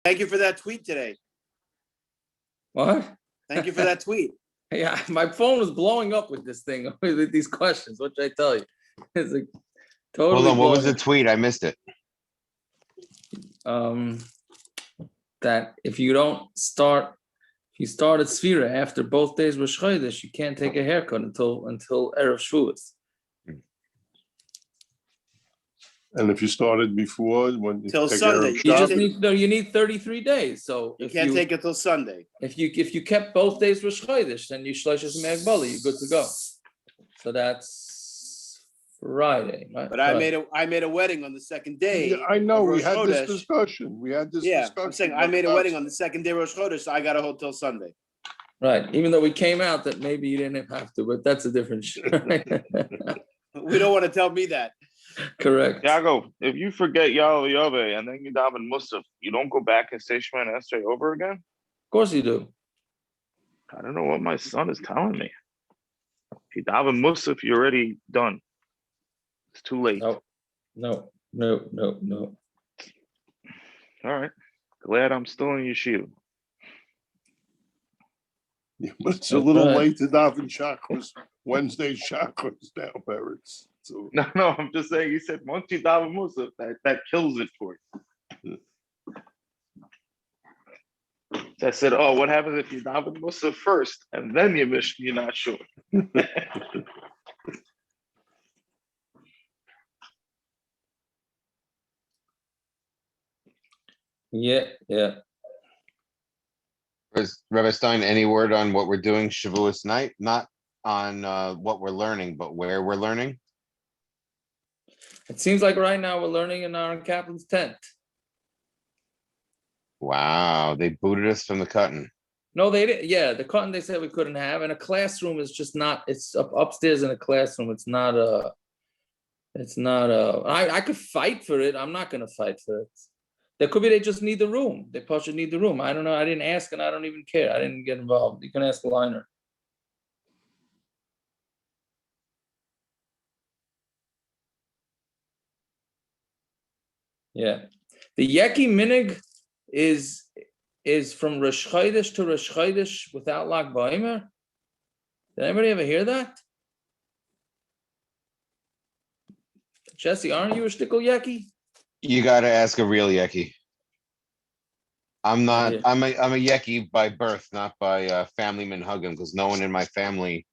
Thank you for that tweet today. What? Thank you for that tweet. Yeah, my phone was blowing up with this thing, with these questions. What should I tell you? It's like totally. Hold on, what was the blowing tweet? I missed it. up. That if you start at Sfira after both days Rosh Chodesh, you can't take a haircut until Erev Shavuos. And if you started before, when Till take Sunday. Erev You just Shabbos, you need 33 days. So You if can't you take it till Sunday. if you kept both days Rosh Chodesh, then you shloishes me'agbala, you're good to go. So that's Friday, right? But I made a wedding on the second day. Yeah, I know, of we Rosh had this Chodesh. discussion. Yeah, I'm saying I made a wedding on the. the second day of Rosh Chodesh, so I got to hold till Sunday. Right. Even though we came out that maybe you didn't have to, but that's a different We don't want to tell me that. Correct. Yago, if you forget Yahweh Yahweh and then you daven Musaf, you don't go back and say Shema and Esrei over again? Of course you do. I don't know what my son is telling me. If you daven Musaf, you're already done. It's too late. No. All right. Glad I'm still in yeshiva. Yeah, but it's a That's little right. late to daven chakras, Wednesday chakras now, parents. So No, I'm just saying, you said once you daven Musaf, that kills it for you. I said, oh, what happens if you daven Musaf first and then you miss, you're not sure. Yeah. Rabbi Stein, any word on what we're doing Shavuos night? Not on what we're learning, but where we're learning? It seems like right now we're learning in Aaron Kaplan's tent. Wow, they booted us from the cutting. No, they didn't. Yeah, the cotton they said we couldn't have, and a classroom is just not. It's upstairs in a classroom. It's not a. I could fight for it. I'm not going to fight for it. There could be they just need the room. They probably need the room. I don't know. I didn't ask, and I don't even care. I didn't get involved. You can ask Liner. Yeah, the Yeki Minig is from Rosh Chodesh to Rosh Chodesh without Lag Baimer. Did anybody ever hear that? Jesse, aren't you a shtickle Yeki? You got to ask a real Yeki. I'm not. Yeah. I'm a Yeki by birth, not by family minhagim, because no one in my family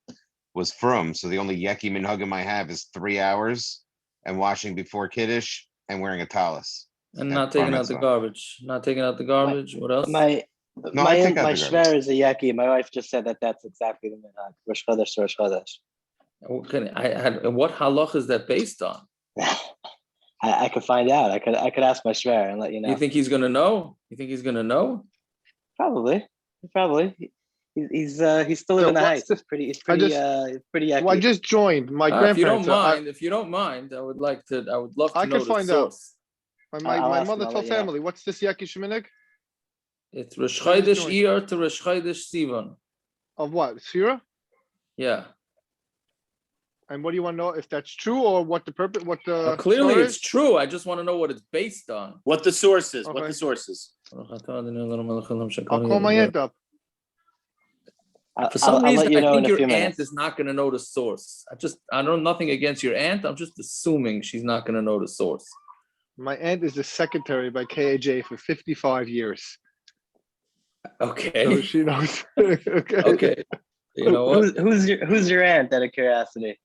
was from. So the only Yeki minhagim I have is 3 hours and washing before Kiddush and wearing a talis. And not taking out the garbage. Not taking out the garbage. What else? I take out My the shver is a yaki. My wife just said that's exactly the minhag. Rosh Chodesh to Rosh Chodesh. What halach is that based on? I could find out. I could ask my shver and let you know. You think he's gonna know? You think he's gonna know? Probably. He's still living the heights. He's pretty pretty yaki. Well, I just joined. My If you don't grandparents. mind, if you don't mind, I would love to know I can the find out. source. My I'll ask mother him, I'll told let you know. family. What's this Yaki Sheminig? It's Rosh What is Chodesh it Iyar to Rosh Chodesh Sivan. Of what? Sira? Yeah. And what do you want to know? If that's true or what the purpose? What the Well, clearly story it's is? true. I just want to know what it's based on. What the source is. What Okay. the source is. I'll call my aunt up. For some I'll reason, let you know I in think a your few aunt minutes. is not going to know the source. I know nothing against your aunt. I'm just assuming she's not going to know the source. My aunt is the secretary by KAJ for 55 years. Okay. So she knows. Okay. Okay. You know what? Who's your aunt? Out of curiosity.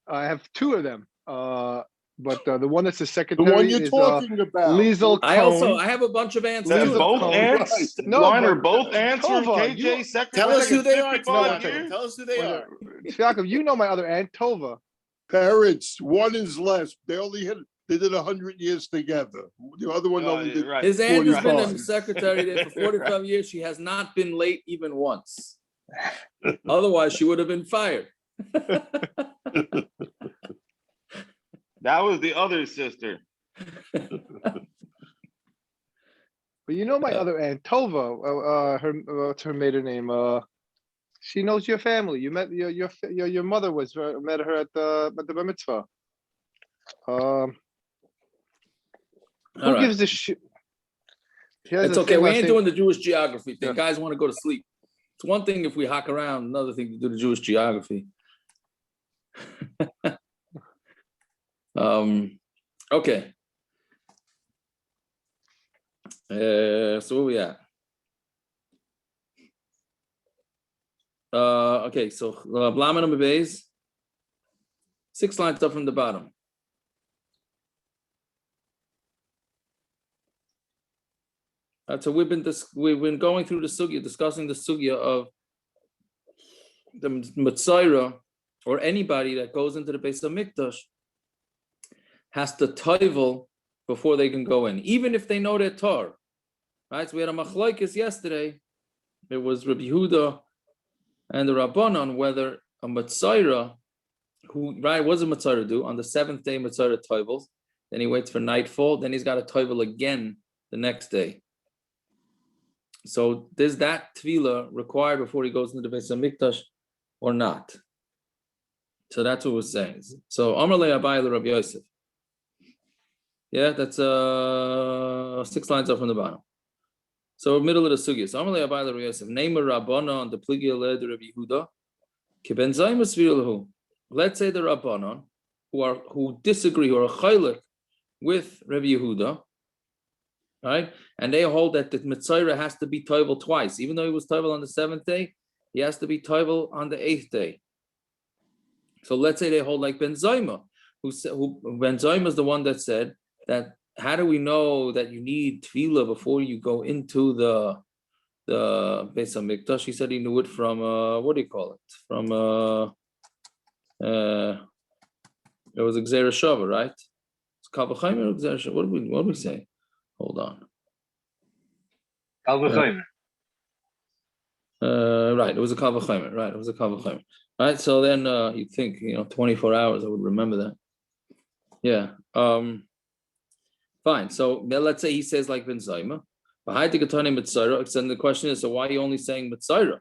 I have two of them. But the one that's the The secretary one you're is talking about. Liesel I Cohn. have a bunch of aunts Liesel too. Both Cohn. ants? No, Liner, but- both ants from Tova, KJ you- secretary? Tell us who they are. 55 No, years? Tell us who they are. Yaakov, you know my other aunt, Tova. Parents, one is less. They did 100 years together. The other one only did. Right. His aunt has been a 45. secretary there for 45 years. She has not been late even once. Otherwise, she would have been fired. That was the other sister. But you know my other aunt, Tova. What's her maiden name? She knows your family. You met your mother met her at the bar mitzvah. Who All right. gives a shit? He has It's the okay. same We last ain't name. doing the Jewish geography thing. Yeah. Guys want to go to sleep. It's one thing if we hack around, another thing to do the Jewish geography. Okay. So where we at? Okay, so Blaman and Beis, 6 lines up from the bottom. So we've been going through the sugya, discussing the sugya of the mechitza, or anybody that goes into the Beis Hamikdash has to toivel before they can go in, even if they know their Torah. Right? So we had a Machlokes yesterday. It was Rabbi Yehuda and the Rabanan whether a mechitza, who right, what does a mechitza do? On the 7th day, mechitza toivels. Then he waits for nightfall. Then he's got to toivel again the next day. So is that tefillah required before he goes into the Beis Hamikdash or not? So that's what we're saying. So Amar le Abai le Rabbi Yosef. Yeah, that's 6 lines up from the bottom. So middle of the sugya. So Amar le Abai le Rabbi Yosef. Name a Rabbana on the Pligia le de Rabbi Yehuda. Kiben zayim lahu. Let's say the Rabbanon who disagree or are chaylik with Rabbi Yehuda. Right, and they hold that the mechitza has to be toivel twice, even though he was toivel on the 7th day, he has to be toivel on the 8th day. So let's say they hold like Ben Zayma, who Ben Zayma is the one that said that. How do we know that you need tefillah before you go into the Beis Hamikdash? He said he knew it from what do you call it? From it was a Gzeira Shava, right? It's Kavachayim or Gzeira Shava. What do we say? Hold on. Right, it was a Kavachayim. Right, it was a Kavachayim. Right, so then you'd think, 24 hours, I would remember that. Yeah. Fine. So let's say he says like Ben Zayma. Then the question is, so why are you only saying Mitzayra?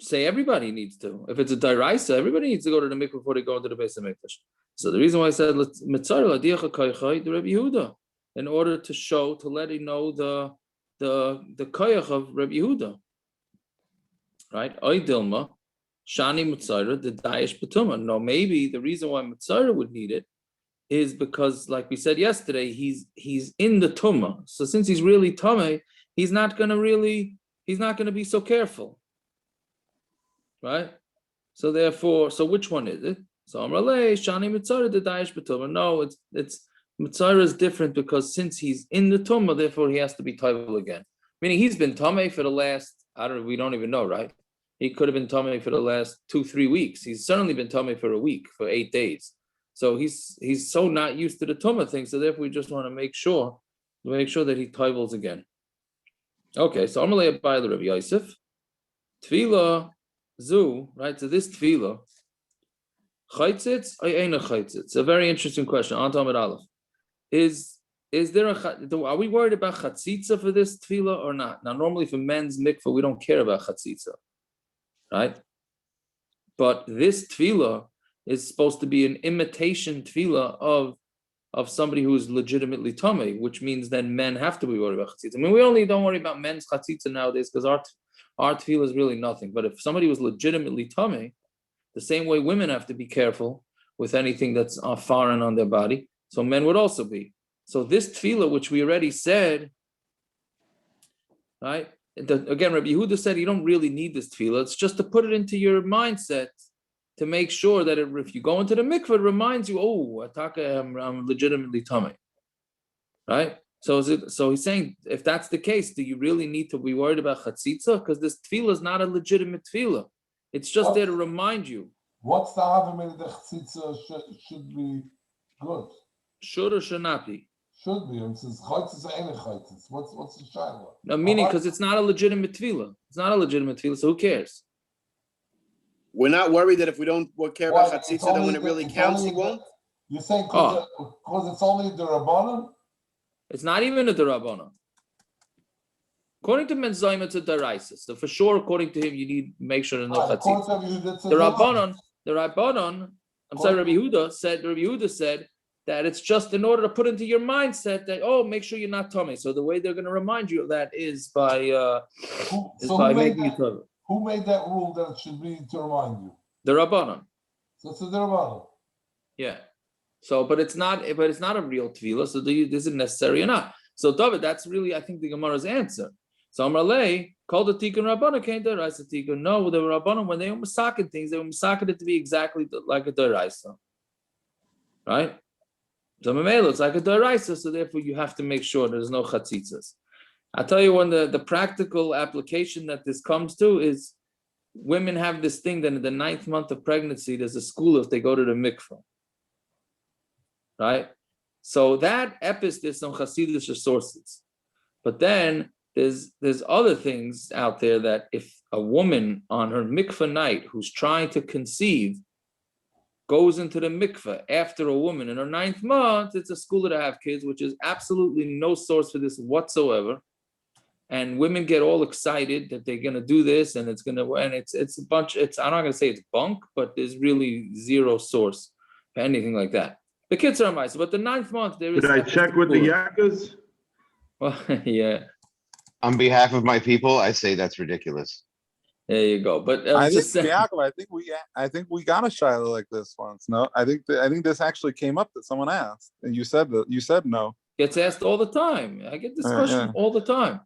Say everybody needs to. If it's a Dairaisa, everybody needs to go to the mikvah before they go into the Beis Hamikdash. So the reason why I said Mitzayra Ladiacha Kaychai the Rabbi Yehuda, in order to show, to let him know the koyach of Rabbi Yehuda. Right? Oy Dilma, Shani Mitzayra, the Daesh Batuma. No, maybe the reason why Mitzayra would need it is because, like we said yesterday, he's in the tumah. So since he's really tameh, he's not gonna be so careful, right? So therefore, so which one is it? So Amrale Shani Mitzayra the Daesh B'tumah. No, it's Mitzayra is different because since he's in the tumah, therefore he has to be toivel again. Meaning he's been tameh for the last we don't even know, right? He could have been tameh for the last 2-3 weeks. He's certainly been tameh for a week, for 8 days. So he's so not used to the tumah thing. So therefore, we just want to make sure that he toivels again. Okay, so Amalei Abai Rabbi Yosef, Tefillah Zu, right? So this Tefillah, Chaitzitz or Eina Chaitzitz? It's a very interesting question. Antamid Aleph, is there are we worried about chatziza for this Tefillah or not? Now, normally for men's mikvah, we don't care about chatziza, right? But this Tefillah is supposed to be an imitation tefillah of somebody who is legitimately tamei, which means then men have to be worried about chatzitza. I mean, we only don't worry about men's chatzitza nowadays because our tefillah is really nothing. But if somebody was legitimately tamei, the same way women have to be careful with anything that's foreign on their body, so men would also be. So this tefillah, which we already said, right? Again, Rabbi Yehuda said you don't really need this tefillah. It's just to put it into your mindset, to make sure that if you go into the mikvah, it reminds you, I'm legitimately tamei, right? So he's saying, if that's the case, do you really need to be worried about chatzitza? Because this tefillah is not a legitimate tefillah. It's just there to remind you. What's the havamina the chatzitza should be good? Should or should not be? Should be. And since chaitzis are any chaitzis, what's the shayla? No, meaning because it's not a legitimate tefillah. It's not a legitimate tefillah, so who cares? We're not worried that if we don't care about chatzitza, then when it really counts, he won't? You're saying because it's only the Rabanan? It's not even a Rabanan. According to Ben Zayma, it's a Daraisa. So for sure, according to him, you need to make sure there's no chatzitza. The Rabbanon, I'm sorry, Rabbi Yehuda said, that it's just in order to put into your mindset that, oh, make sure you're not tummy. So the way they're going to remind you of that is by making you tummy. Who made that rule that it should be to remind you? The Rabanan. So it's a Rabanan. Yeah. So, but it's not a real tefillah. So is it necessary or not? So David, that's really, I think, the Gemara's answer. So Amarle called the Tikkun Rabbana came to Raisa Tikkun. No, the Rabbanan, when they were masaking things, they were masaking it to be exactly like a Daraisa. Right? So Mamela, it's like a Daraisa, so therefore you have to make sure there's no chatzitzas. I'll tell you when the practical application that this comes to is women have this thing that in the 9th month of pregnancy, there's a school if they go to the mikvah. Right? So that epis, there's some Hasidic sources. But then there's other things out there that if a woman on her mikvah night who's trying to conceive goes into the mikvah after a woman in her 9th month, it's a school to have kids, which is absolutely no source for this whatsoever. And women get all excited that they're going to do this, and it's a bunch. I'm not going to say it's bunk, but there's really zero source for anything like that. The kids are nice, but the 9th month there is. Did I check with the yakas? Well, yeah. On behalf of my people, I say that's ridiculous. There you go. But I think we got a Shiloh like this once. No, I think this actually came up that someone asked, and you said no. Gets asked all the time. I get this question all the time.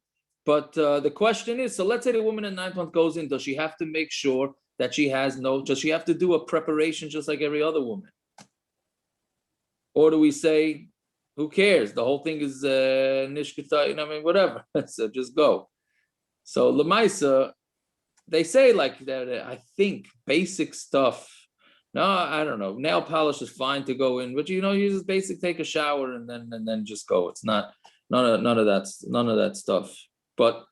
But the question is, so let's say the woman in 9th month goes in, does she have to make sure that does she have to do a preparation just like every other woman? Or do we say, who cares? The whole thing is nishkita, whatever. So just go. So Lamaisa, they say like that, I think basic stuff. No, I don't know. Nail polish is fine to go in, but you just basic, take a shower and then just go. It's not none of that stuff. But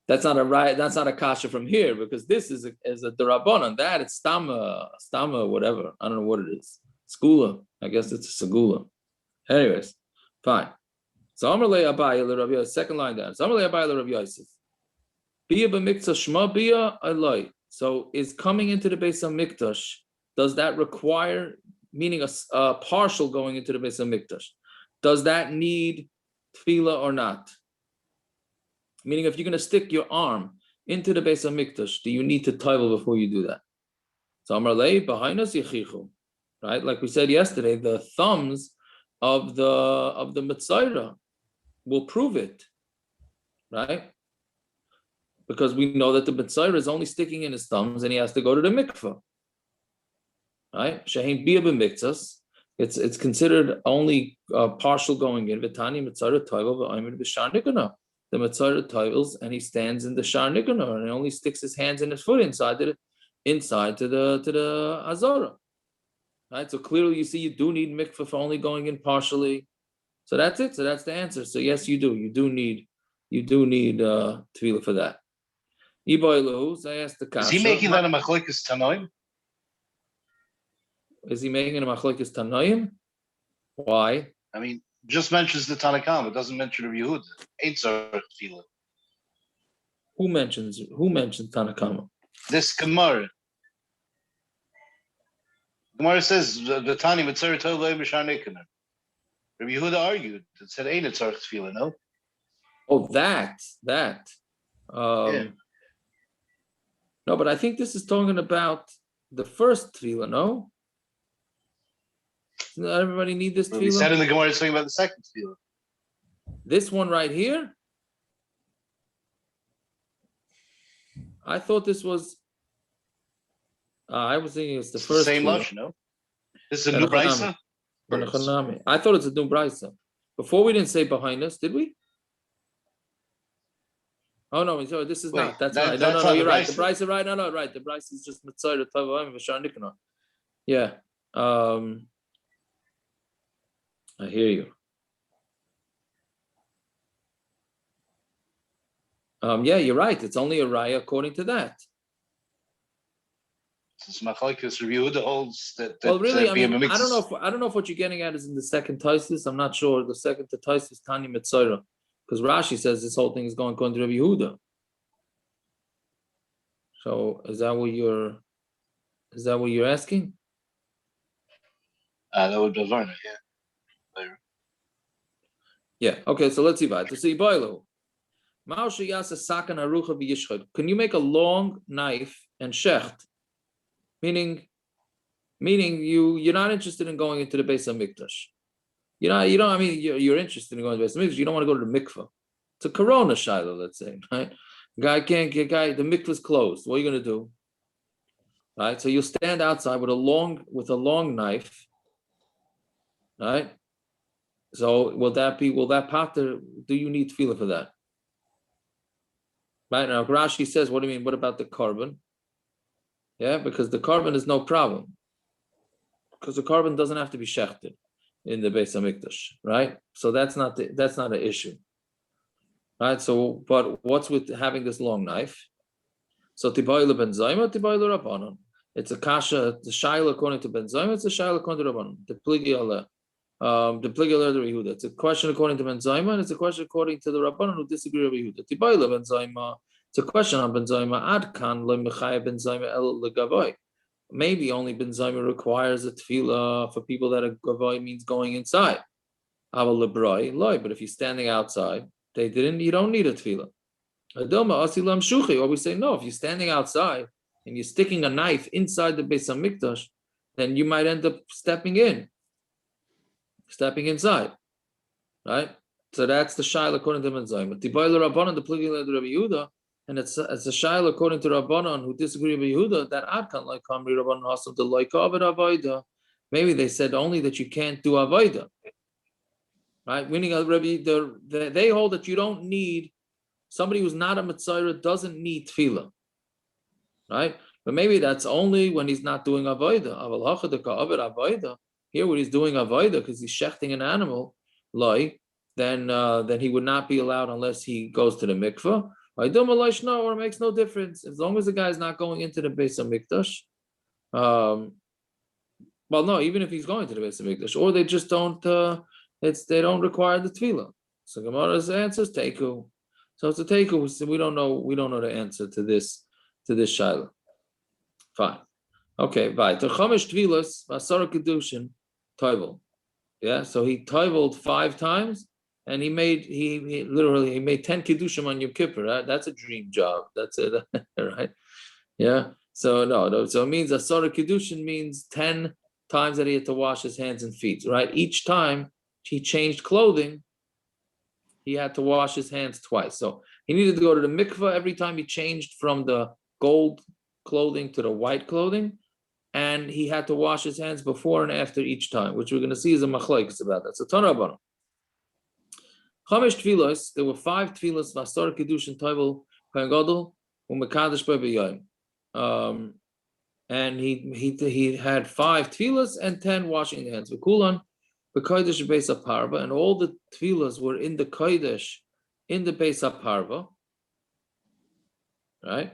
that's not a kasha from here, because this is a derabanan. That it's stama, whatever. I don't know what it is. Skula. I guess it's a segula. Anyways, fine. So Amarle Abaye l'Rav Yosef, second line down. So Amarle Abaye l'Rav Yosef. Bia b'miktzah shma bia aloi. So is coming into the Beis Hamikdash, does that require, meaning a partial going into the Beis Hamikdash, does that need tefillah or not? Meaning, if you're going to stick your arm into the Beis Hamikdash, do you need to taivel before you do that? So Amarle behind us yichichu, right? Like we said yesterday, the thumbs of the Mitzayra will prove it, right? Because we know that the Mitzayra is only sticking in his thumbs, and he has to go to the mikvah, right? Shehin bia b'miktzas. It's considered only partial going in. V'tani Mitzayra taivel v'aymin b'shar nikana. The Mitzayra tivels and he stands in the shar nikana, and he only sticks his hands and his foot inside to the azara. Right, so clearly you see you do need mikvah for only going in partially. So that's it. So that's the answer. So yes, you do. You do need tefillah for that. So I asked the kasha. Is he making that a Machlokes Tanoim? Is he making a Machlokes Tanoim? Why? I mean, just mentions the Tanakam. It doesn't mention Rabbi Yehuda. Ain't tzarich tefillah. Who mentions Tanakama? This Gemara. Gemara says the Tani Mitzayra Tov Lo B'Shar Nikana. Rabbi Yehuda argued. It said ain't tzarich tefillah. No. Oh, that. No, but I think this is talking about the first tefillah. No. Does not everybody need this tefillah? He said in the Gemara it's talking about the second tefillah. This one right here? I thought this was. I was thinking it's the first. Same lush, no? This is a new brisa. I thought it's a new brisa. Before we didn't say behind us, did we? Oh no, so this is not. That's right. No, you're right. The brisa, right? No, right. The brisa is just mitzayra tavayim v'shar nikana. Yeah. I hear you. Yeah, you're right. It's only a raya according to that. Since Machlokes Rabbi Yehuda holds that. Well, really, I don't know if what you're getting at is in the second Taisus. I'm not sure. The second to Taisus Tani Mitzayra, because Rashi says this whole thing is going to Rabbi Yehuda. So is that what you're asking? That would be Varna, yeah. Yeah. Okay. So let's see. Can you make a long knife and shecht? Meaning you're not interested in going into the Beis Hamikdash. You're interested in going to the Beis Hamikdash. You don't want to go to the Mikva. It's a Corona Shiloh, let's say, right? Guy can't get the Mikva's closed. What are you going to do? Right? So you'll stand outside with a long knife, right? So will that pater? Do you need tefillah for that? Right now, Rashi says, what do you mean? What about the carbon? Yeah, because the carbon is no problem. Because the carbon doesn't have to be shechted in the Beis Hamikdash, right? So that's not an issue, right? So, but what's with having this long knife? So tibayla ben zayma, tibayla Rabanan. It's a kasha, the shaila according to ben zayma, it's a shaila according to Rabanan. The pligi Yehuda. It's a question according to ben zayma, and it's a question according to the Rabanan who disagree with Yehuda. Tibayla ben zayma. It's a question on ben zayma. Ad kan le mechaya ben zayma el legavoy. Maybe only ben zayma requires a tefillah for people that a gavoy means going inside. Aval lebroi loy. But if you're standing outside, you don't need a tefillah. Or we say no. If you're standing outside and you're sticking a knife inside the Beis Hamikdash, then you might end up stepping inside, right? So that's the shaila according to Ben Zayma. Tibayla Rabbanan, the pligi Rabbi Yehuda, and it's a shaila according to Rabbanan who disagree with Yehuda that adkan like Kamri Rabbanan Hasam the like Avad Avoida. Maybe they said only that you can't do Avoida, right? Meaning they hold that you don't need. Somebody who's not a Mitzayra doesn't need tefillah, right? But maybe that's only when he's not doing avoida. Here, when he's doing avoida because he's shechting an animal, then he would not be allowed unless he goes to the mikvah. Or it makes no difference as long as the guy's not going into the Beis Hamikdash. Well, no, even if he's going to the Beis Hamikdash, or they just don't. They don't require the tefillah. So Gemara's answer is Teiku. So it's a Teiku. So we don't know the answer to this shaila. Fine. Okay, bye. Terchamesh tvilas vasara kedushin toivel. Yeah, so he toiveled 5 times, and he made 10 kedushim on Yom Kippur. Right? That's a dream job. That's it, right? Yeah. So no. So it means asara kedushin means 10 times that he had to wash his hands and feet. Right. Each time he changed clothing, he had to wash his hands twice. So he needed to go to the mikvah every time he changed from the gold clothing to the white clothing, and he had to wash his hands before and after each time, which we're going to see is a Machlokes about that. So Torah Rabanan. Chamesh tefillos, there were 5 tefillos, Vasar Kedushin Toivel, kohen gadol, u'mekadosh b'yom. And he had 5 tefillos and 10 washing the hands. V'kulan, b'kodesh Beis HaParva, and all the tefillos were in the kodesh, in the Beis HaParva, right?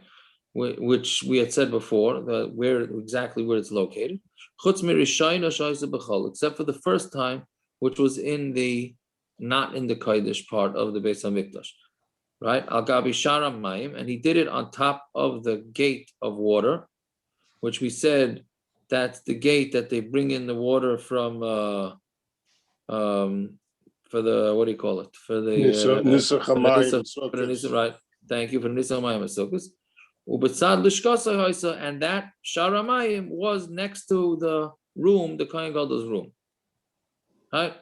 Which we had said before, where it's located. Except for the first time, which was not in the Kodesh part of the Beis Hamikdash, right? Al Gabi Sharam Mayim, and he did it on top of the gate of water, which we said that's the gate that they bring in the water from for the, what do you call it? For the right. Thank you for Nisa Mayim Sukkos. And that Sharamayim was next to the room, the kohen gadol's room. Right?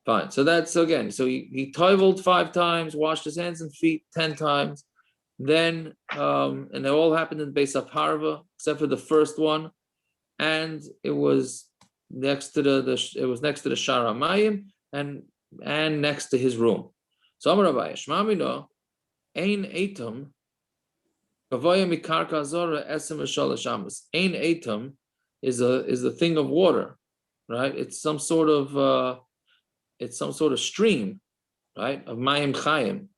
Fine. So that's again. So he toiveled 5 times, washed his hands and feet 10 times. Then and they all happened in the Beis HaParva, except for the first one, and it was next to the Sharamayim and next to his room. So Amar Rabbi Shmamino ein etam. Ein etam is a thing of water, right? It's some sort of stream, right? Of mayim chayim.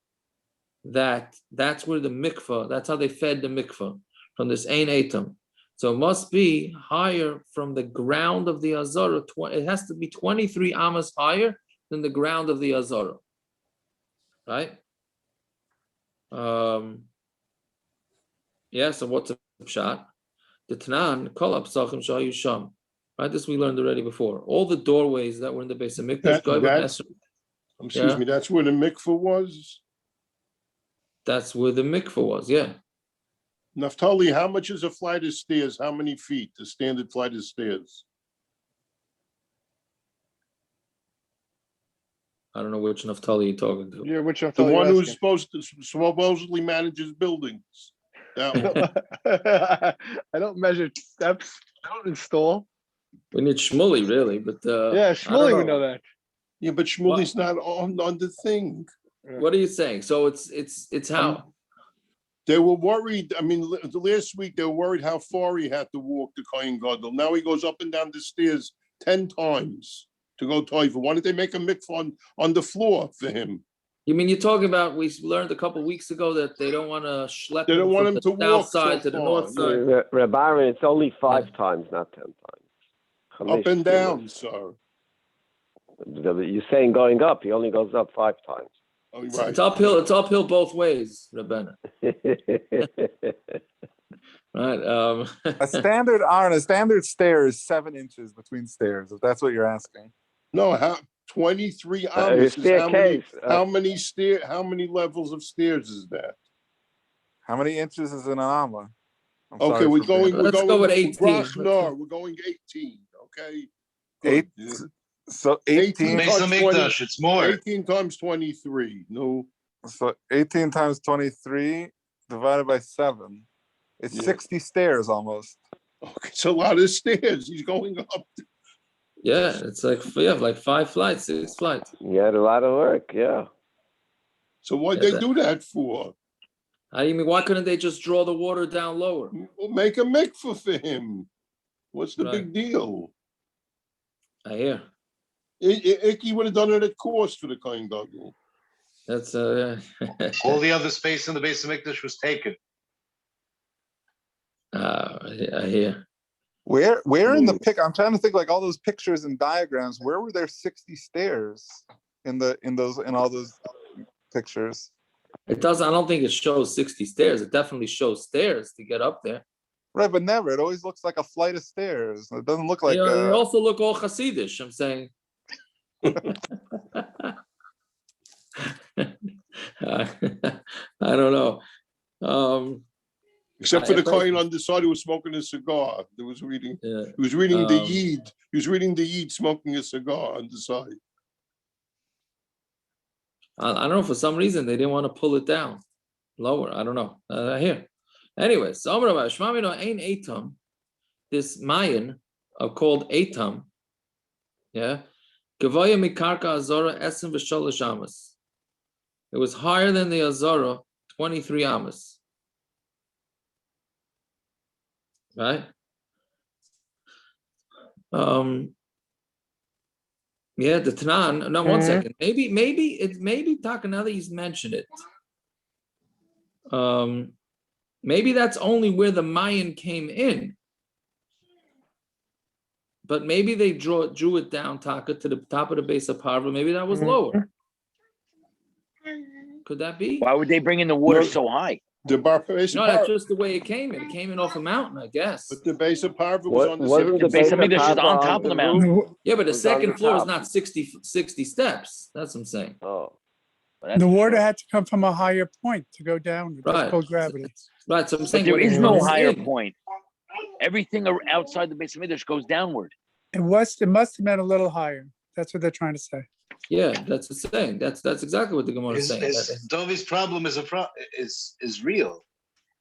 That's where the mikvah. That's how they fed the mikvah from this ein etam. So it must be higher from the ground of the azara. It has to be 23 amas higher than the ground of the azara, right? Yeah, so what's a shot? The Tanan, Kol Apsachim Shayu Sham. Right, this we learned already before. All the doorways that were in the Beis Hamikdash, Excuse me, that's where the mikvah was? That's where the mikvah was, yeah. Naftali, how much is a flight of stairs? How many feet, the standard flight of stairs? I don't know which Naftali you're talking to. Yeah, which The one who's supposedly manages buildings. That one. I don't measure steps. I don't install. We need Shmuley, really, but Yeah, Shmuley would know that. Yeah, but Shmuley's not on the thing. What are you saying? So it's how? They were worried. I mean, the last week they were worried how far he had to walk to kohen gadol. Now he goes up and down the stairs 10 times to go Teiku. Why didn't they make a mikvah on the floor for him? You mean you're talking about, we learned a couple weeks ago that they don't want to schlep They don't want from him the to south walk side so to the far. north side. Rabanan, it's only 5 times, not 10 times. Up and down, sir. You're saying going up, he only goes up 5 times. Oh, It's right. uphill both ways, Rabanan. Right. A standard stair is 7 inches between stairs, if that's what you're asking. No, 23 amas is how many levels of stairs is that? How many inches is in an amma? Okay, we're going with 18. We're going 18. Okay. Good. 8. So 18 Beis Hamikdash, it's more. 18 times 23. No. So 18 times 23 divided by 7. It's 60 stairs almost. Okay, it's a lot of stairs. He's going up. Yeah, it's like 5 flights, 6 flights. You had a lot of work, yeah. So why'd they do that for? I mean, why couldn't they just draw the water down lower? We'll make a mikvah for him. What's the big deal? I hear. Icky would have done it at cost for the kohen gadol. That's All the other space in the Beis Hamikdash was taken. I hear. Where in the pic? I'm trying to think, like all those pictures and diagrams. Where were there 60 stairs in all those pictures? It does. I don't think it shows 60 stairs. It definitely shows stairs to get up there. Right, but never. It always looks like a flight of stairs. It doesn't look like. They also look all Hasidish. I'm saying. I don't know. Except for the kohen on the side who was smoking a cigar. He was reading the Yid. He was reading the Yid smoking a cigar on the side. I don't know. For some reason, they didn't want to pull it down lower. I don't know. Here. Anyway, so Ain Etam, this Mayan are called Etam. Yeah. Gavaya Mikarka Azara Esim V'Sholosh Amas. It was higher than the Azara, 23 Amas. Right? Yeah, the Tanan. No, 1 second. Maybe Taka, now that he's mentioned it. Maybe that's only where the Mayan came in. But maybe they drew it down, Taka, to the top of the base of Parva. Maybe that was lower. Could that be? Why would they bring in the water so high? The base No, that's just the way it came in. It came in off a mountain, I guess. But the base of Parva was on the Beis Hamikdash is on top of the mountain. Yeah, but the second floor is not 60 steps. That's what I'm saying. Oh. The water had to come from a higher point to go down. Right. That's called gravity. Right. So I'm saying there is no higher point. point. Everything outside the Beis Hamikdash goes downward. It must have been a little higher. That's what they're trying to say. Yeah, that's the saying. That's exactly what the Gemara is saying. Dovi's problem is real.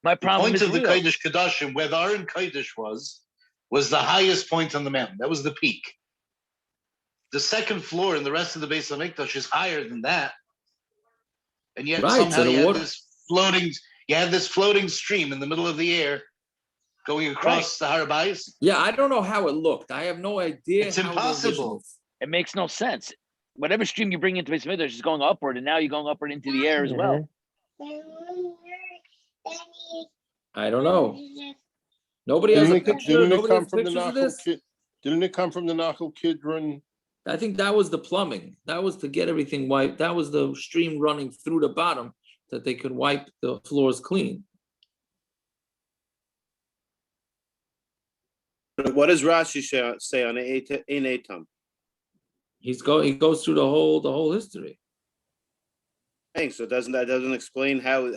My problem is is the real. Kodesh Kodashim, where the Aron Kodesh was the highest point on the mountain. That was the peak. The second floor and the rest of the Beis Hamikdash is higher than that, and yet somehow you had this floating stream in the middle of the air going across the Har Bayis. Yeah, I don't know how it looked. I have no idea. It's impossible. It makes no sense. Whatever stream you bring into Beis Hamikdash is going upward, and now you're going upward into the air as well. I don't know. Nobody has a picture. Nobody has pictures of this. Didn't it come from the Nachal Kidron? I think that was the plumbing. That was to get everything wiped. That was the stream running through the bottom that they could wipe the floors clean. What does Rashi say on Ein Etam? He goes through the whole history. So that doesn't explain how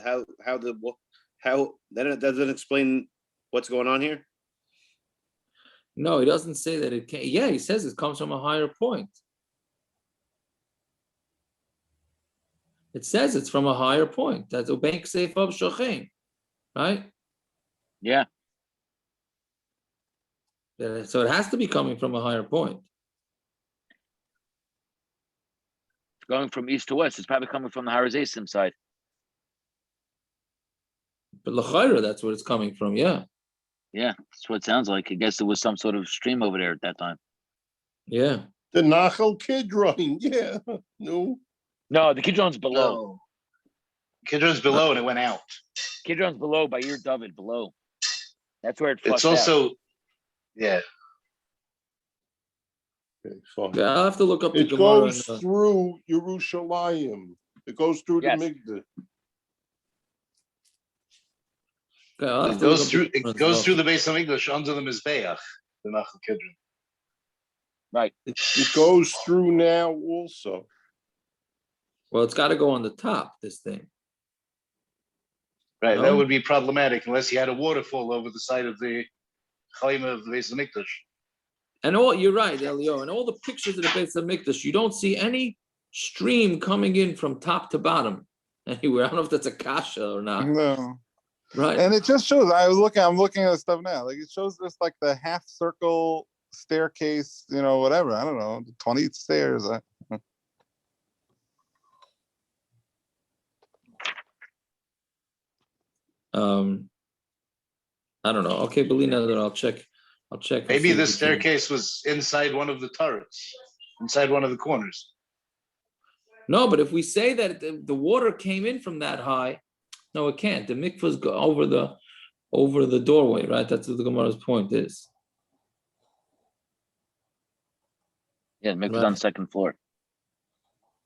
then it doesn't explain what's going on here. No, he doesn't say that it can. Yeah, he says it comes from a higher point. It says it's from a higher point. That's Ubank Seif of Shochein, right? Yeah. So it has to be coming from a higher point. Going from east to west, it's probably coming from the Harazesim side. But L'chaira, that's what it's coming from, yeah. Yeah, that's what it sounds like. I guess there was some sort of stream over there at that time. Yeah. The Nachal Kidron, yeah. No. No, the Kidron's below. No. Kidron's below and it went out. Kidron's below by your David below. That's where it flushed It's also, out. yeah. Okay, fine. Yeah, I'll have to look up the It Gemara. goes through Yerushalayim. It goes through Yes. the Mikvah. Okay, I'll have It to look goes up through. the It Gemara goes as through well. the Beis Hamikdash under the Mizbeach, the Nachal Kidron. Right. It goes through now also. Well, it's got to go on the top, this thing. Right, No? that would be problematic unless you had a waterfall over the side of the Chaim of the Beis Hamikdash. And you're right, Elio. And all the pictures of the Beis Hamikdash, you don't see any stream coming in from top to bottom anywhere. I don't know if that's a kasha or not. No. Right. And it just shows. I'm looking at the stuff now. Like it shows just like the half circle staircase, whatever. I don't know, 20 stairs. I don't know. Okay, Belina, then I'll check. Maybe the staircase was inside one of the turrets, inside one of the corners. No, but if we say that the water came in from that high, no, it can't. The mikvahs go over the doorway, right? That's what the Gemara's point is. Yeah, the mikvah's Right. on the second floor.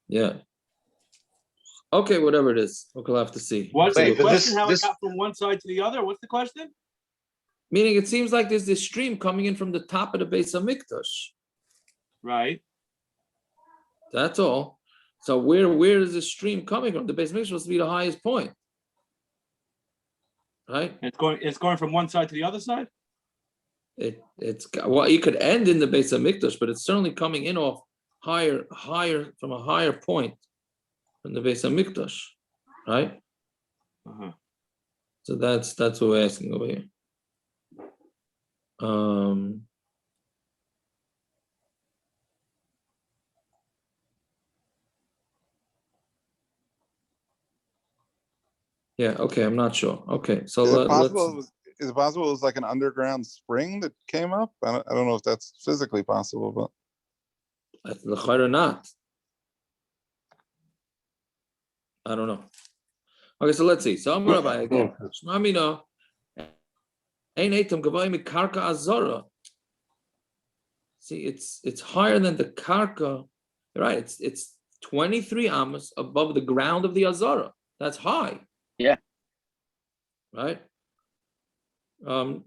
Yeah. Okay, whatever it is, we'll have to see. What's Wait, the but question? How this- it got from one side to the other? What's the question? Meaning, it seems like there's this stream coming in from the top of the Beis Hamikdash. Right. That's all. So where is this stream coming from? The Beis Hamikdash is supposed to be the highest point, right? It's going from one side to the other side. It's well, you could end in the Beis Hamikdash, but it's certainly coming in off higher from a higher point than the Beis Hamikdash, right? Uh-huh. So that's what we're asking over here. Yeah, okay, I'm not sure. Okay, so Is it let's. possible? Is it possible it was like an underground spring that came up? I don't know if that's physically possible, but The or not. I don't know. Okay, so let's see. So I'm Rabbi again. Shmamina. Ein etam gavayim karka azara. See, it's higher than the karka. Right, it's 23 amas above the ground of the azara. That's high. Yeah. Right. The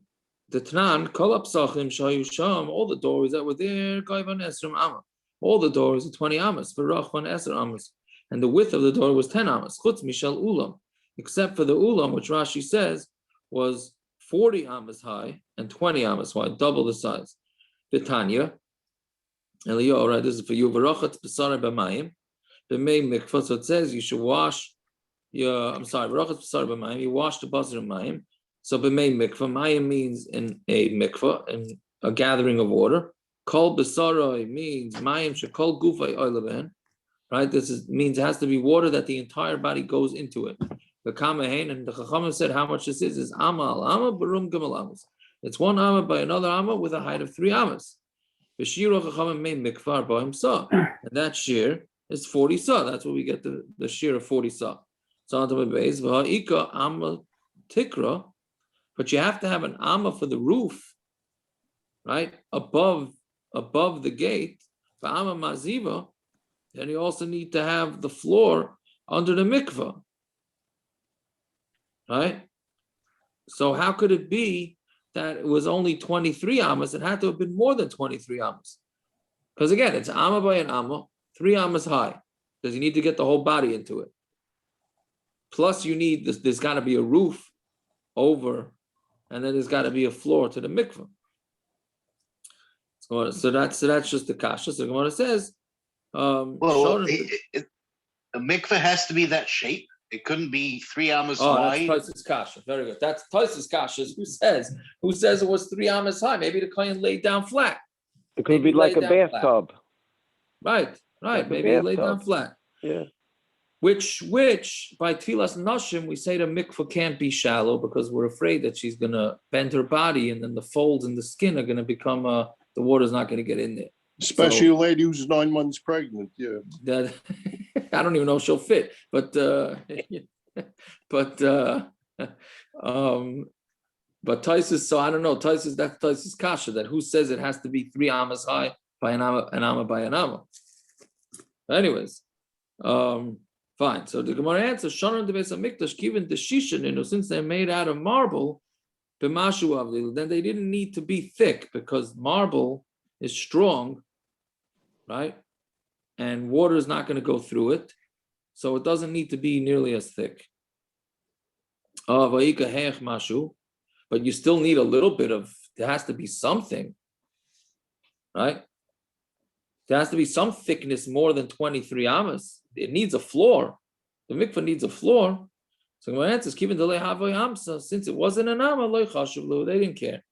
Tnan kol apsachim shayu sham. All the doors that were there, gaivan esrim amma. All the doors are 20 amas. V'rachvan esr amas. And the width of the door was 10 amas. Chutz mishal ulam, except for the ulam, which Rashi says was 40 amas high and 20 amas wide, double the size. Vitanya, Elio, right? This is for you. V'rachatz b'sara b'mayim, b'mei mikva. So it says you should wash your. I'm sorry. V'rachatz b'sara b'mayim. You wash the basar b'mayim. So b'mei mikva. Mayim means in a mikva, in a gathering of water. Kol b'sara means mayim shekol gufay oileben. Right, means it has to be water that the entire body goes into it. The Kamahain and the Chachamim said how much this is amma al amma barum gamal amas. It's 1 amma by another amma with a height of 3 ammas. The shir Chachamim made mikvar by himself, and that shir is 40 sa. That's what we get the shir of 40 sa. So on the base v'ha'ika amma tikra, but you have to have an amma for the roof, right, above the gate. For amma maziva. Then you also need to have the floor under the mikvah, right? So how could it be that it was only 23 amas? It had to have been more than 23 amas. Because again, it's amma by an amma, 3 amas high, because you need to get the whole body into it. plus you need this. There's got to be a roof over, and then there's got to be a floor to the mikvah. So that's just the kasha. So Gemara says, the mikvah has to be that shape. It couldn't be 3 amas wide. That's Tosfos kasha. Very good. That's Tosfos kasha. Who says it was 3 amas high? Maybe the kohen laid down flat. It could be like a bathtub. Right. Like Maybe he laid down flat. Yeah. Which by Tfilas Nashim, we say the mikvah can't be shallow because we're afraid that she's gonna bend her body and then the folds in the skin are gonna become the water's not gonna get in there. Especially a lady who's 9 months pregnant. Yeah. That I don't even know if she'll fit, but Taisus, so I don't know. That's Taisus kasha, that who says it has to be 3 amas high by an amma by an amma. Anyways, fine. So the Gemara answers, Sharon the Beis Hamikdash, given the shishan, since they're made out of marble, b'mashu avdil, then they didn't need to be thick because marble is strong, right? And water is not going to go through it, so it doesn't need to be nearly as thick. But you still need a little bit of. There has to be something, right? There has to be some thickness more than 23 amas. It needs a floor. The mikvah needs a floor. So my answer is, given the lehavoy amsa, since it wasn't an amma, loy chashuv, they didn't care.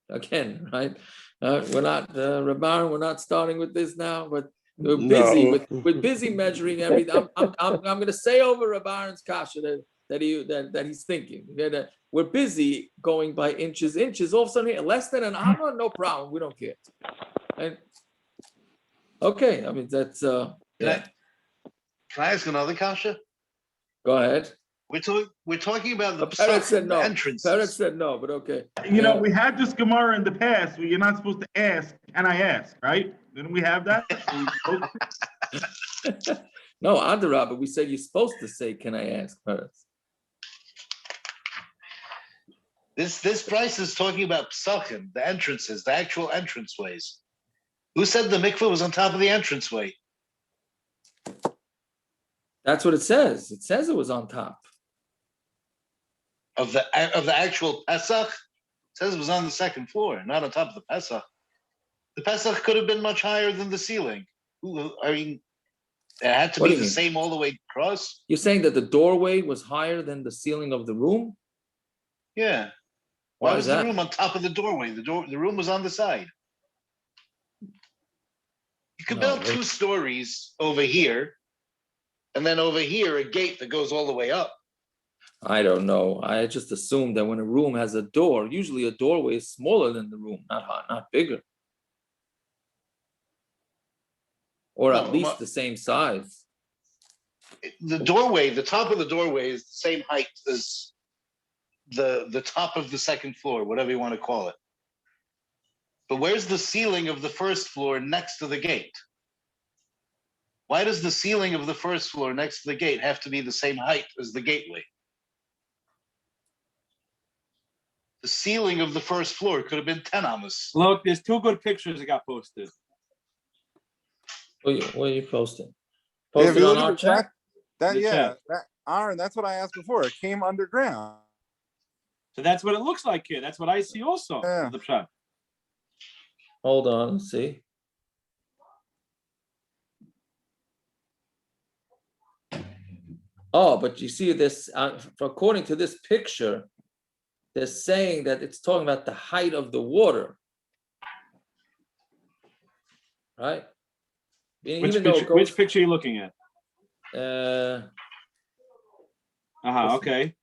Again, right? We're not Rabanan. We're not starting with this now, but we're busy with busy measuring everything. I'm going to say over Rabanan's kasha that he's thinking. That we're busy going by inches. All of a sudden, less than an amma, no problem. We don't care. And okay, I mean that's. Can I ask another kasha? Go ahead. We're talking about the Peretz said no. entrance. Peretz said no, but okay. We had this Gemara in the past where you're not supposed to ask, can I ask, right? Didn't we have that? No, Adarab, but we said you're supposed to say, can I ask, Peretz? This price is talking about psachim, the entrances, the actual entranceways. Who said the mikveh was on top of the entranceway? That's what it says. It says it was on top. Of the actual Pesach? It says it was on the 2nd floor, not on top of the Pesach. The Pesach could have been much higher than the ceiling. I mean, it had to be the same all the way across. You're saying that the doorway was higher than the ceiling of the room? Yeah. Why was the room on top of the doorway? The room was on the side. You could build 2 stories over here, and then over here a gate that goes all the way up. I don't know. I just assumed that when a room has a door, usually a doorway is smaller than the room, not bigger. Or at least the same size. The doorway, the top of the doorway is the same height as the top of the 2nd floor, whatever you want to call it. But where's the ceiling of the 1st floor next to the gate? Why does the ceiling of the 1st floor next to the gate have to be the same height as the gateway? The ceiling of the 1st floor could have been 10 amas. Look, there's 2 good pictures that got posted. What are you posting? If you on look our at chat? that, Aaron, that's what I asked before. It came underground. So that's what it looks like here. That's what I see also. Yeah. The shot. Hold on, let's see. Oh, but you see this, according to this picture, they're saying that it's talking about the height of the water. Right? Which picture are you looking at? Okay.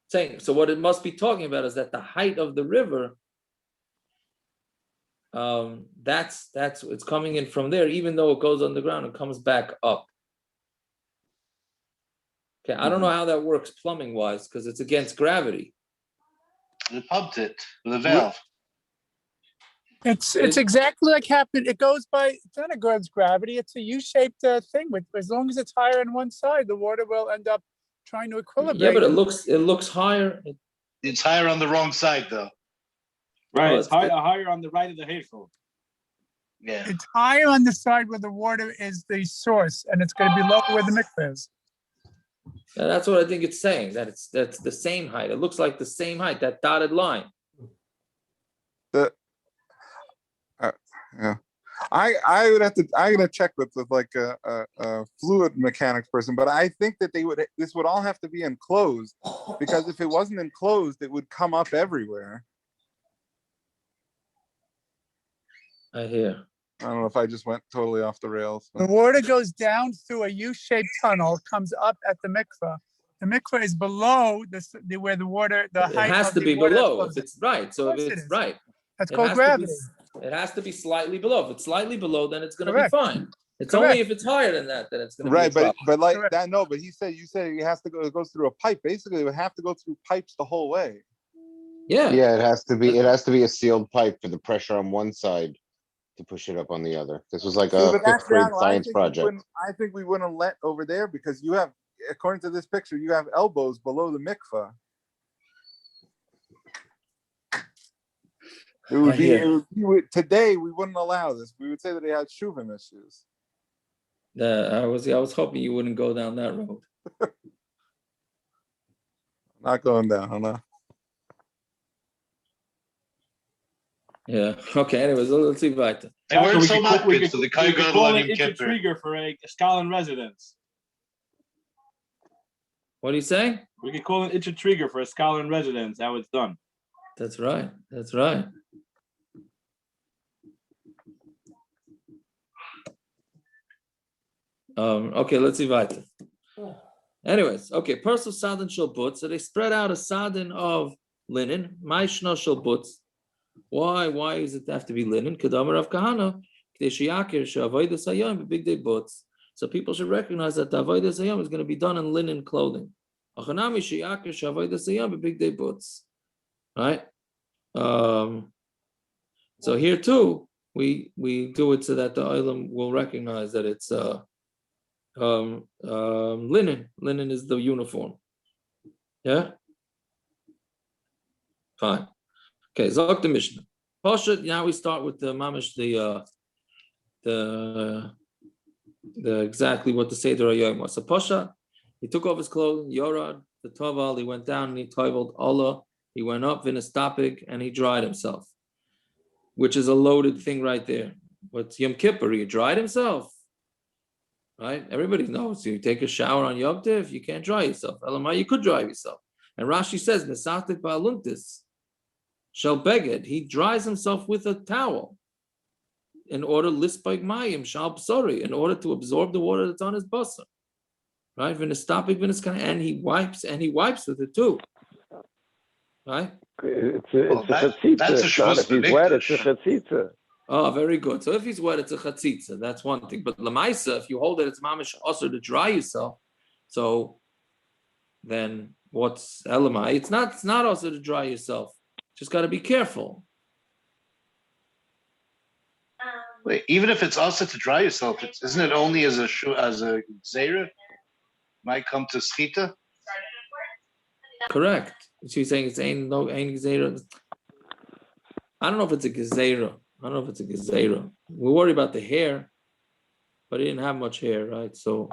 Saying, so what it must be talking about is that the height of the river, that's it's coming in from there, even though it goes underground and comes back up. Okay, I don't know how that works plumbing wise because it's against gravity. They pumped it with a valve. It's exactly like happened. It goes by, it's not against gravity. It's a U-shaped thing. With as long as it's higher on one side, the water will end up trying to equilibrate. Yeah, but it looks higher. It's higher on the wrong side, though. Right, it's higher on the right of the Heichel. Yeah, it's higher on the side where the water is the source, and it's going to be lower where the mikveh is. And that's what I think it's saying, that's the same height. It looks like the same height, that dotted line. Yeah. I would have to. I'm gonna check with like a fluid mechanics person, but I think that this would all have to be enclosed, because if it wasn't enclosed, it would come up everywhere. I hear. I don't know if I just went totally off the rails. The water goes down through a U-shaped tunnel, comes up at the mikvah. The mikvah is below where the water, the height. It has to be below if it's right. So if it's right, that's called gravity. It has to be slightly below. If it's slightly below, then it's going to be Correct. fine. It's Correct. only if it's higher than that it's going to Right, be a problem. but like that, no. But you said it has to go. It goes through a pipe. Basically, it would have to go through pipes the whole way. Yeah. Yeah, it has to be. It has to be a sealed pipe for the pressure on one side to push it up on the other. This was like See, a but fifth grade I science think project. I think we wouldn't let over there, because you have, according to this picture, you have elbows below the mikvah. It would be today we wouldn't allow this. We would say that they had shuvim issues. I was hoping you wouldn't go down that road. Not going down, no. Yeah. Okay. Anyways, let's see weiter. They weren't we so could much call- we good, so the could kohen gadol call on it Yom Kippur. trigger for a Skalin residence. What do you say? We could call it a trigger for a Skalin residence. How it's done. That's right. That's right. Okay, let's see weiter. Anyways, okay, Purse of Sadin shall put. So they spread out a Sadin of linen. Mishna shall put. Why does it have to be linen? Kadamar of Kahana. Big day boots. So people should recognize that the avodah sayam is going to be done in linen clothing. Big day boots. Right? So here too, we do it so that the olim will recognize that it's linen. Linen is the uniform. Yeah. Fine. Okay. Zok the Mishna. Pasha. Now we start with the mamish, the exactly what the Seder HaYom was. So Pasha, he took off his clothing, Yorad, the Toval, he went down and he toiveled Allah. He went up Vinastapig and he dried himself, which is a loaded thing right there. What's Yom Kippur? He dried himself. Right? Everybody knows you take a shower on Yom Tov, you can't dry yourself. Elamai, you could dry yourself. And Rashi says, Nesatik ba'aluntis, shall beged. He dries himself with a towel in order lispag mayim shal b'sori, in order to absorb the water that's on his basar. Right? And he wipes with it too. Right? It's a chatziza. That's a It's not if he's wet, it's a chatziza. Oh, very good. So if he's wet, it's a chatziza. That's one thing. But lamaisa, if you hold that it's mamish also to dry yourself, so then what's elamai? It's not also to dry yourself. Just got to be careful. Wait, even if it's also to dry yourself, isn't it only as a zera? Might come to schita. Correct. She's saying it's ain't gezerah. I don't know if it's a gezerah. We worry about the hair, but he didn't have much hair, right? So,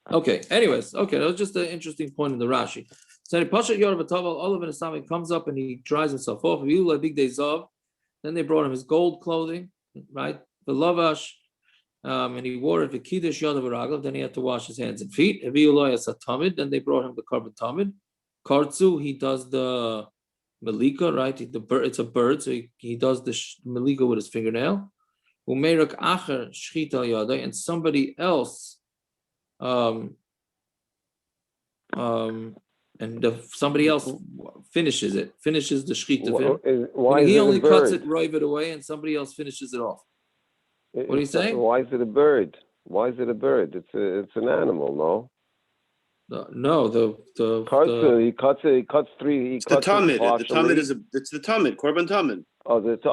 okay. Anyways, okay, that was just an interesting point in the Rashi. So the Pashat Yorav Ataval, all of his stomach comes up and he dries himself off. Big day zav. Then they brought him his gold clothing, right? The lavash, and he wore it for kiddush yodav v'raglav. Then he had to wash his hands and feet. Then they brought him the korban tamid. Kartzu, he does the malika, right? It's a bird, so he does the malika with his fingernail. Umerak acher shchita yada, and somebody else, somebody else finishes the shchita. He only cuts it, rive it away, and somebody else finishes it off. What are you saying? Why is it a bird? It's an animal, no? No, he cuts three. It's the tamid. The tamid it's the tamid, korban tamid.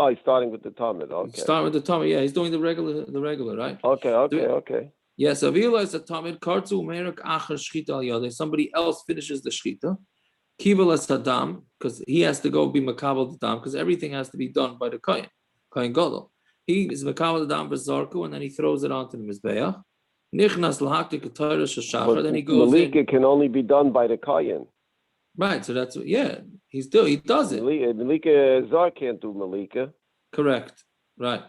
He's starting with the tamid. Okay. Starting with the tamid, yeah. He's doing the regular, right? Okay. Yes, so realize that tamid kartu merak acher shchita al yadeh. Somebody else finishes the shchita. Kival as hadam, because he has to go be makabel the dam, because everything has to be done by the kohen gadol. He is makabel the dam b'zarku, and then he throws it onto the mizbeach. Nichnas lahaktik Torah shashachar. But Then he goes Malika in. can only be done by the kohen. Right. So that's he does it. Malika Zar can't do Malika. Correct. Right.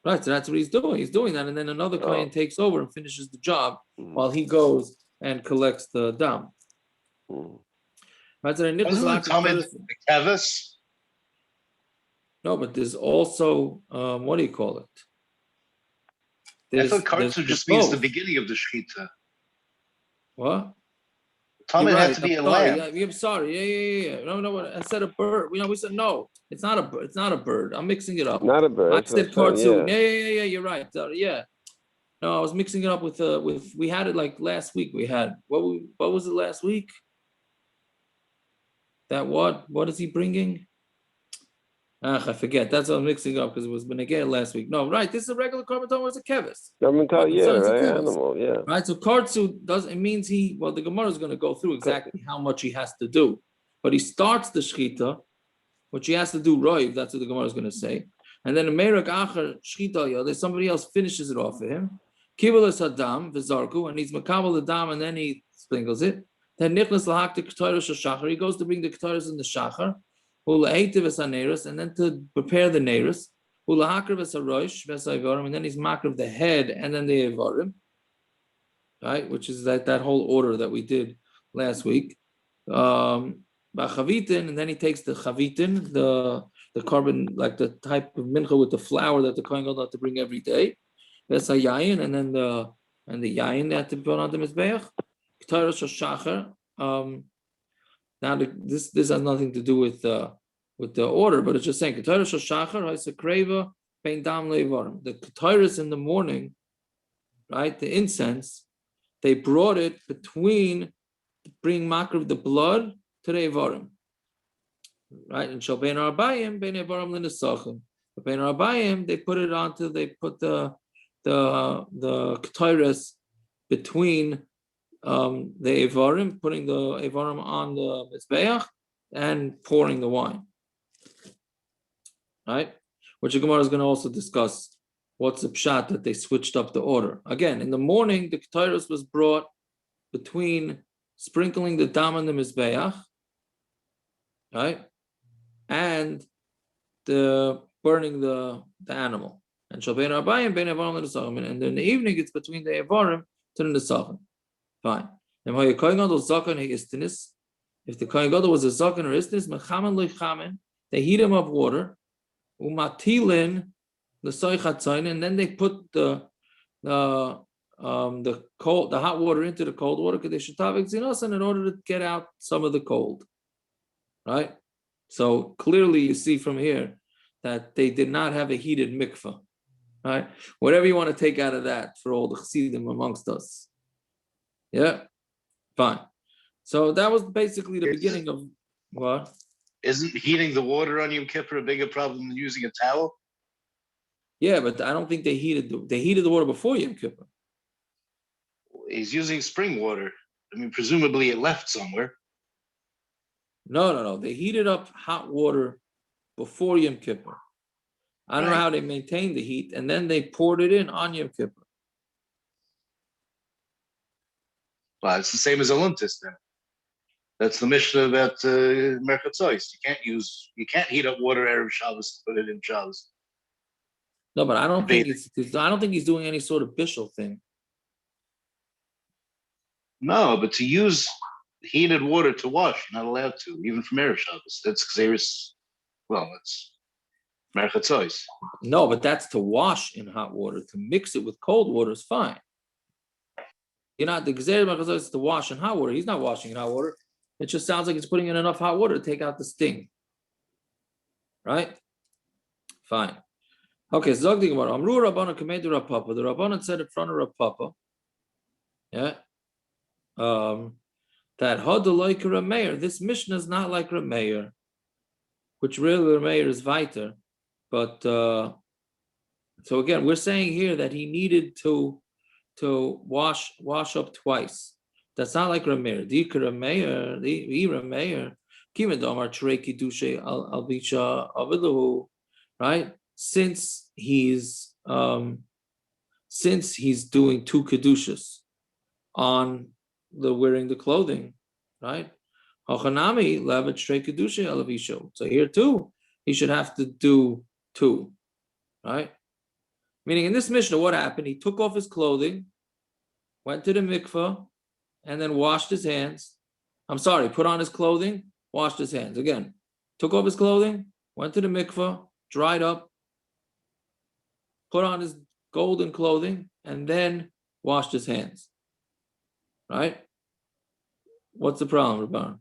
Right. So that's what he's doing. He's doing that, and then another kohen takes over and finishes the job while he goes and collects the dam. Right. So then Isn't the Talmud Kevis? No, but there's also what do you call it? I thought Kartsu just means the beginning of the Shechita. What? Talmud had to be a lamb. I'm sorry. Yeah. No. I said a bird. We said no. It's not a bird. It's not a bird. I'm mixing it up. Not a bird. I said Kartsu. Yeah. You're right. Yeah. No, I was mixing it up with. We had it like last week. We had what was it last week? That what? What is he bringing? I forget. That's what I'm mixing up because it was Benegay last week. No, right. This is a regular carbon tone. It's a kevis. Animal, yeah. Right. So Kartsu it means the Gemara is going to go through exactly how much he has to do, but he starts the shechita, which he has to do roiv. That's what the Gemara is going to say, and then a merak acher shechita there's somebody else finishes it off for him. Kivelas hadam v'zarku, and he's makabel the dam, and then he sprinkles it. Then nichnas lahaktik k'toros shachar. He goes to bring the k'toros in the shachar. And then to prepare the neirus, and then he's makriv the head and then the evarim, right? Which is that whole order that we did last week. And then he takes the chavitin, the carbon, like the type of mincha with the flour that the kohen gadol had to bring every day. That's a yayin, and then the yayin that to put on the mizbeach. K'toros shachar. Now this has nothing to do with the order, but it's just saying K'toros shachar ha'sekreva bein dam le'evarim. The K'toros in the morning, right? The incense, they brought it between bring makriv the blood to the evarim, right? And shal bein arbayim bein evarim l'nesachim. But bein arbayim they put the K'toros between the evarim, putting the evarim on the mizbeach and pouring the wine, right? Which the Gemara is going to also discuss. What's the pshat that they switched up the order? Again, in the morning, the k'tairos was brought between sprinkling the dam on the mizbeach, right, and the burning the animal. And shall bein arbayim bein evarim l'nesachim. And then in the evening, it's between the evarim to the nesachim. Fine. If the kohen gadol was a zaken or istis, mechamen loichamen, they heat him up water, umatilin l'soichatzayin, and then they put the hot water into the cold water because they should have exinosan in order to get out some of the cold. Right. So clearly, you see from here that they did not have a heated mikvah. Right. Whatever you want to take out of that for all the chassidim amongst us. Yeah, fine. So that was basically the beginning of what? Isn't heating the water on Yom Kippur a bigger problem than using a towel? Yeah, but I don't think they heated the water before Yom Kippur. He's using spring water. I mean, presumably it left somewhere. No. They heated up hot water before Yom Kippur. I don't know how they maintained the heat, and then they poured it in on Yom Kippur. Well, it's the same as a luntis then. That's the Mishna about mechitza. You can't heat up water Erev Shabbos to put it in Shabbos. No, but I don't think he's doing any sort of bishul thing. No, but to use heated water to wash, not allowed to, even from Erev Shabbos. That's Xeris. Well, that's mechitza. No, but that's to wash in hot water. To mix it with cold water is fine. You're not the Gzeir mechitza is to wash in hot water. He's not washing in hot water. It just sounds like it's putting in enough hot water to take out the sting. Right? Fine. Okay, so Zog the Gemara. Amru Rabanan kamedu Rapapa. The Rabanan said in front of Rapapa, yeah, that Hadaloi Rameir. This Mishna is not like Rameir, which really Rameir is weiter. But so again, we're saying here that he needed to wash up twice. That's not like Rameir. The Rameir, Kimedomar Treki Dushe Albisha Avilahu, right? Since he's since he's doing 2 kedushas on the wearing the clothing, right? Hachanami levet shrei kedusha alavisho. So here too, he should have to do 2, right? Meaning in this Mishnah, what happened? He took off his clothing, went to the mikvah, and then washed his hands. Put on his clothing, washed his hands. Again, took off his clothing, went to the mikvah, dried up, put on his golden clothing, and then washed his hands. Right? What's the problem, Rabanan?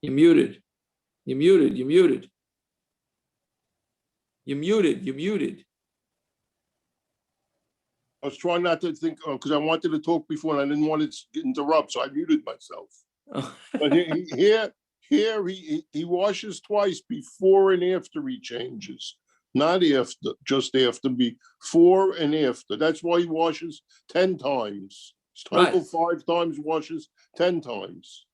You're muted. You're muted. You're muted. You're muted. You're muted. I was trying not to think, because I wanted to talk before and I didn't want to interrupt, so I muted myself. But he washes twice before and after he changes, not after, just after, before and after. That's why he washes 10 times. He's Teiku 5 times, washes 10 times.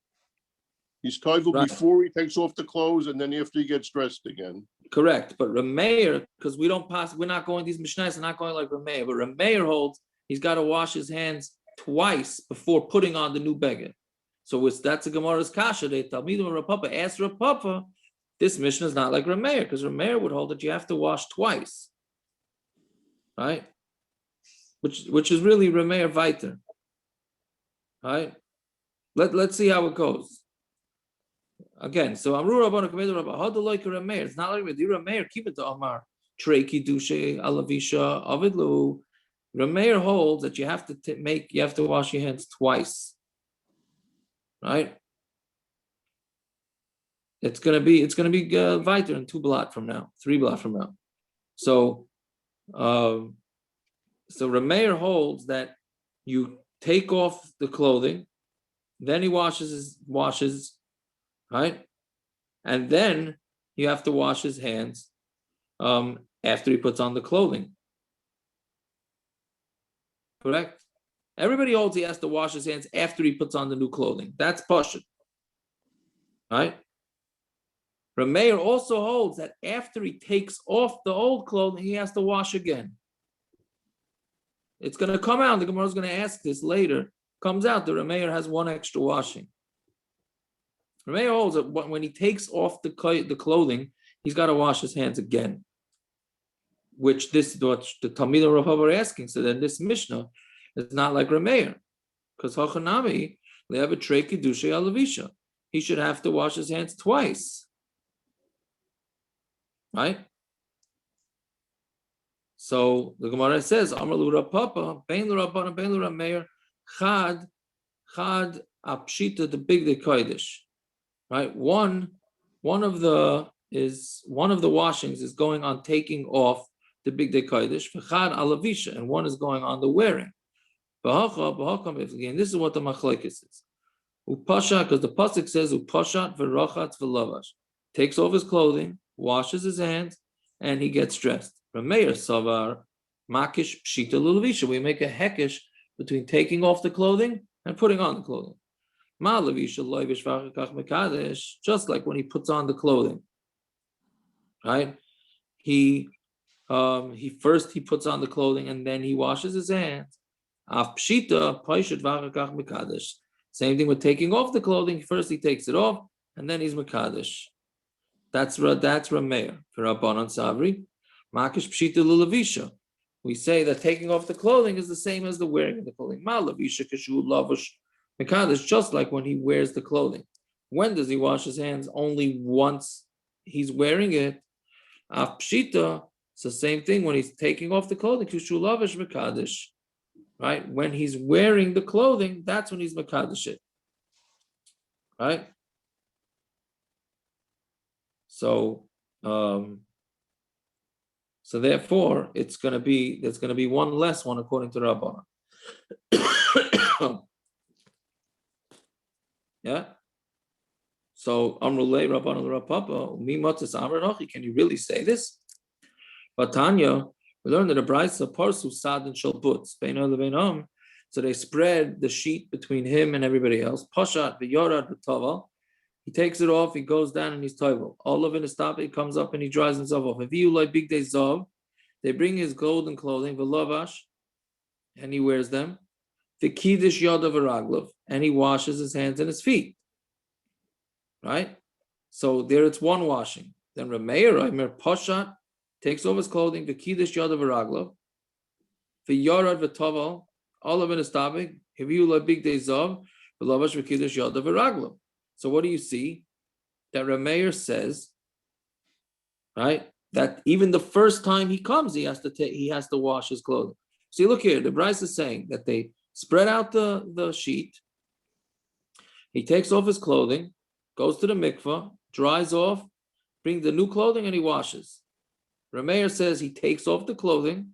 He's Teiku before he takes off the clothes and then after he gets dressed again. Correct, but Rameir, because we're not going, these Mishnahs are not going like Rameir, but Rameir holds he's got to wash his hands twice before putting on the new beged. So that's a Gemara's kasha. They tell me Rav Papa, ask Rav Papa, this Mishnah is not like Rameir, because Rameir would hold that you have to wash twice, right? Which is really Rameir Viter, right? Let's see how it goes. Again, so Amru Rabbanu Kamedu Rabba Hadaloika Rameir. It's not like Rameir. Keep it to Amar. Treiki Dushe Alavisha Avidlu. Rameir holds that you have to wash your hands twice. Right? It's gonna be Viter in 2 blot from now, 3 blot from now. So Rameir holds that you take off the clothing, then he washes, right? And then you have to wash his hands after he puts on the clothing. Correct? Everybody holds he has to wash his hands after he puts on the new clothing. That's pashut. Right? Rameir also holds that after he takes off the old clothing, he has to wash again. It's going to come out. The Gemara is going to ask this later. Comes out that Rameir has 1 extra washing. Rameir holds that when he takes off the clothing, he's got to wash his hands again. Which this what the Talmid Rav Papa are asking. So then this Mishnah is not like Rameir, because Hachanami they have a trei kedusha alavisha. He should have to wash his hands twice, right? So the Gemara says, Amar lu Rav Papa, bein lu Rabbanan, bein lu Rameir, chad apshita the big de kodesh. Right, one of the washings is going on taking off the big day kodesh, v'chad alavisha, and one is going on the wearing. Again, this is what the Machlokes is. Upashat, because the pasuk says upashat v'rachatz v'lavash, takes off his clothing, washes his hands, and he gets dressed. Rameir savar makish pshita l'lavisha. We make a hekesh between taking off the clothing and putting on the clothing. Just like when he puts on the clothing, right? He first puts on the clothing and then he washes his hands. Same thing with taking off the clothing. First he takes it off and then he's mekadesh. That's Rameir. For Rabanan Savri, makish pshita l'lavisha. We say that taking off the clothing is the same as the wearing of the clothing. Malavisha kashu lavash. Mekadesh, just like when he wears the clothing. When does he wash his hands? Only once he's wearing it. Pshita, it's the same thing when he's taking off the clothing. Kushulavish mekadesh, right? When he's wearing the clothing, that's when he's mekadesh it, right? So therefore, there's going to be 1 less one according to Rabanan. Yeah. So Amrulay Rabbanan Rav Papa, Mi Matzis Amar Nochi. Can you really say this? But Tanya, we learned that a brayso parsu sad and shalputz beino leveinam. So they spread the sheet between him and everybody else. Pashat v'yorad v'taval. He takes it off. He goes down and he's tovel. All of it is top. He comes up and he dries himself off. If you like big day zav, they bring his golden clothing v'lavash. and he wears them. The kiddush yodav v'raglov, and he washes his hands and his feet. Right? So there it's one washing. Then Rameir Poshat takes off his clothing, the kiddush yodav v'raglov, the yorad v'toval, all of it is tabig, hiviu la big day zav, v'lavash v'kiddush yodav v'raglov. So what do you see? That Rameir says, right, that even the first time he comes, he has to wash his clothing. See, look here, the Bryce is saying that they spread out the sheet. He takes off his clothing, goes to the mikvah, dries off, brings the new clothing, and he washes. Rameir says he takes off the clothing,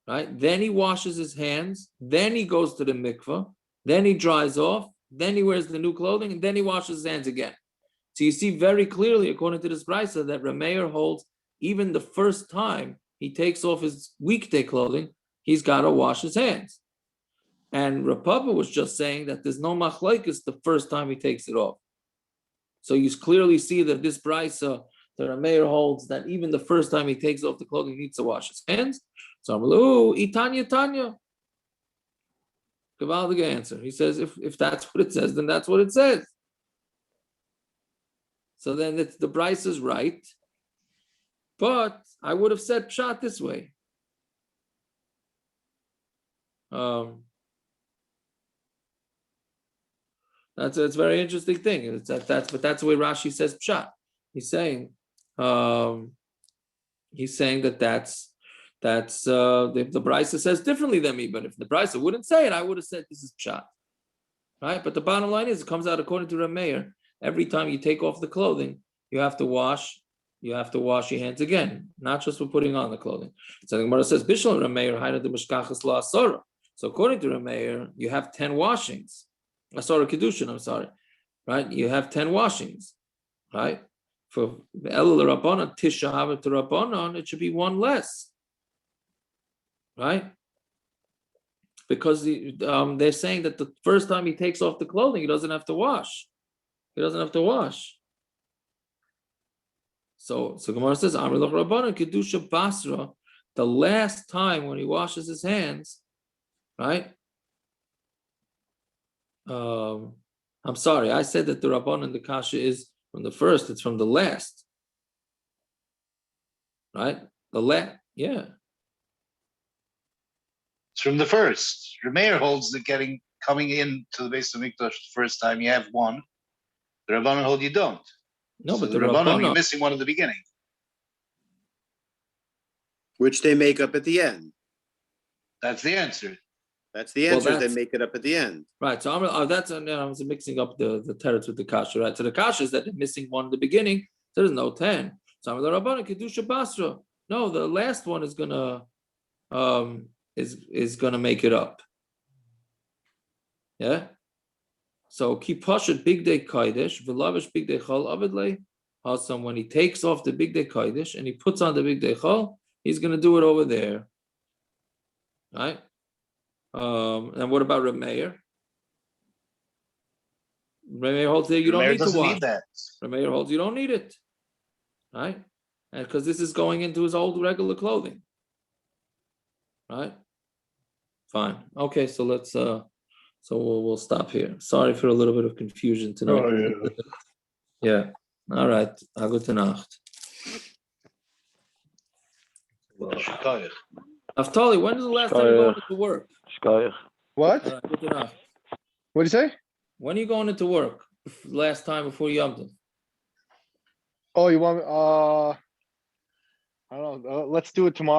right? Then he washes his hands, then he goes to the mikvah, then he dries off, then he wears the new clothing, and then he washes his hands again. So you see very clearly, according to this brisa, that Rameir holds even the first time he takes off his weekday clothing, he's got to wash his hands. And Rapapa was just saying that there's no Machlokes the first time he takes it off. So you clearly see that this brisa, the Rameir holds that even the first time he takes off the clothing, he needs to wash his hands. So I'm like, oh, Itanya Tanya. Gavaldiga answer. He says, if that's what it says, then that's what it says. So then the brisa is right. But I would have said pshat this way. That's a very interesting thing. But that's the way Rashi says pshat. He's saying that the brisa says differently than me. But if the brisa wouldn't say it, I would have said this is pshat, right? But the bottom line is, it comes out according to Rameir. Every time you take off the clothing, you have to wash your hands again, not just for putting on the clothing. So the Gemara says, Bishal Rameir haina de mishkachas la asara. So according to Rameir, you have 10 washings. Asara kedushin, I'm sorry. Right? You have 10 washings. Right? For Elul Rabanan, Tisha Havet to Rabanan, it should be one less. Right? Because they're saying that the first time he takes off the clothing, he doesn't have to wash. So Gemara says, Amrilach Rabanan Kedusha Basra, the last time when he washes his hands, right? I'm sorry, I said that the Rabbanan, the Kasha is from the first, it's from the last. Right? Yeah. It's from the first. Rameir holds that coming in to the Beis Hamikdash the first time you have one. The Rabbanan hold you don't. No, So but the Rabbanan, you're Rabbanan, missing one at the beginning. Which they make up at the end. That's the answer. That's the answer. They make it up at the end. right? So I was mixing up the teretz with the kasha, right? So the kasha is that they're missing one at the beginning. So there's no 10. So the Rabbanan kedusha basra. No, the last one is gonna make it up. Yeah. So keep pashat big day kodesh v'lavish big day chol avidlei. Awesome. When he takes off the big day kodesh and he puts on the big day chol, he's gonna do it over there, right? And what about Rameir? Rameir holds there you don't need to wash. Rameir holds you don't need it, right? And because this is going into his old regular clothing, right? Fine. Okay, so let's so we'll stop here. Sorry for a little bit of confusion tonight. Oh, Yeah. All right. Gute Nacht. Naftali, when is the last time you going into work? What? All right, gute Nacht. What did you say? When are you going into work? Last time before Yom Tov? Oh, you want me? I don't know. Let's do it tomorrow.